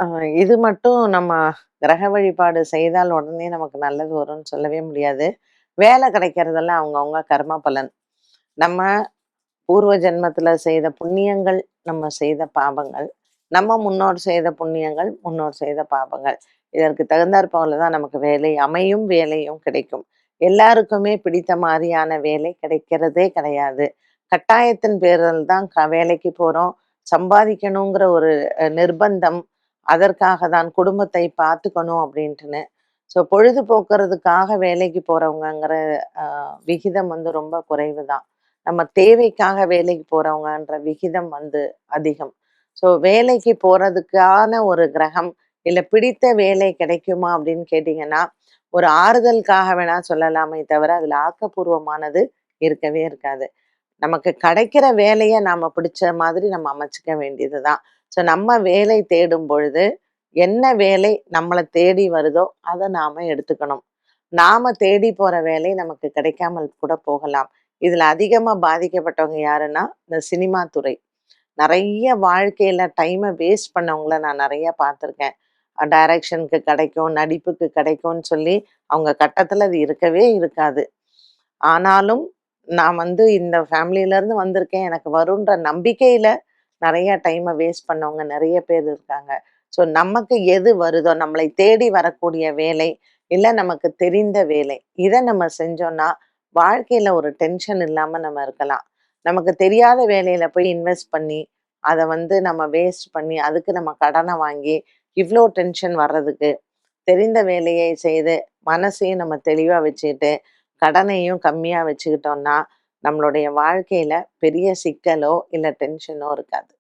அ இது மட்டும் நம்ம கிரக வழிபாடு செய்தால் உடனே நமக்கு நல்லது வரும்னு சொல்லவே முடியாது. வேலை கிடைக்கிறதெல்லாம் அவங்கவங்க கர்ம பலன். நம்ம பூர்வ ஜென்மத்தில செய்த புண்ணியங்கள், நம்ம செய்த பாவங்கள். நம்ம முன்னோர் செய்த புண்ணியங்கள், முன்னோர் செய்த பாவங்கள். இதற்கு தகுந்தாற் போல தான் நமக்கு வேலை அமையும், வேலையும் கிடைக்கும். எல்லாருக்குமே பிடித்த மாரியான வேலை கிடைக்கிறதே கிடையாது. கட்டாயத்தின் பேரில் தான் வேலைக்கு போறோம். சம்பாதிக்கணுங்கிற ஒரு நிர்பந்தம். அதற்காக தான் குடும்பத்தை பார்த்துக்கணும் அப்படின்ட்டுன்னு. ஸோ பொழுதுபோக்குறதுக்காக வேலைக்கு போறவங்கங்கிற அ விகிதம் வந்து ரொம்ப குறைவு தான். நம்ம தேவைக்காக வேலைக்கு போறவங்கன்ற விகிதம் வந்து அதிகம். ஸோ வேலைக்கு போறதுக்கான ஒரு கிரகம், இல்ல பிடித்த வேலை கிடைக்குமா அப்படின்னு கேட்டீங்கன்னா, ஒரு ஆறுதலுக்காக வேணா சொல்லலாமே தவிர, அதுல ஆக்கப்பூர்வமானது இருக்கவே இருக்காது. நமக்கு கிடைக்கிற வேலைய நாம பிடிச்ச மாதிரி நம்ம அமைச்சுக்க வேண்டியது தான். ஸோ நம்ம வேலை தேடும் பொழுது, என்ன வேலை நம்மள தேடி வருதோ, அத நாம எடுத்துக்கணும். நாம தேடி போற வேலை நமக்கு கிடைக்காமல் கூட போகலாம். இதுல அதிகமா பாதிக்கப்பட்டவங்க யாருன்னா, இந்த சினிமா துறை. நெறைய வாழ்க்கையில டைம வேஸ்ட் பண்ணவங்கள நான் நெறைய பார்த்துருக்கேன். டைரக்ஷனுக்கு கிடைக்கும், நடிப்புக்கு கிடைக்கும்னு சொல்லி, அவங்க கட்டத்துல அது இருக்கவே இருக்காது. ஆனாலும், நான் வந்து இந்த ஃபேமிலியிலருந்து வந்திருக்கேன். எனக்கு வருன்ற நம்பிக்கையில நெறைய டைம வேஸ்ட் பண்ணவங்க நெறைய பேர் இருக்காங்க. ஸோ நமக்கு எது வருதோ, நம்மளை தேடி வரக்கூடிய வேலை, இல்ல நமக்கு தெரிந்த வேலை. இத நம்ம செஞ்சோம்னா, வாழ்க்கையில ஒரு டென்ஷன் இல்லாம நம்ம இருக்கலாம். நமக்கு தெரியாத வேலையில போய் இன்வெஸ்ட் பண்ணி, அத வந்து நம்ம வேஸ்ட் பண்ணி, அதுக்கு நம்ம கடன வாங்கி, இவ்ளோ டென்ஷன் வர்றதுக்கு, தெரிந்த வேலையை செய்து, மனசையும் நம்ம தெளிவா வச்சுக்கிட்டு, கடனையும் கம்மியா வச்சுக்கிட்டோம்னா, நம்மளுடைய வாழ்க்கையில பெரிய சிக்கலோ, இல்ல டென்ஷனோ இருக்காது.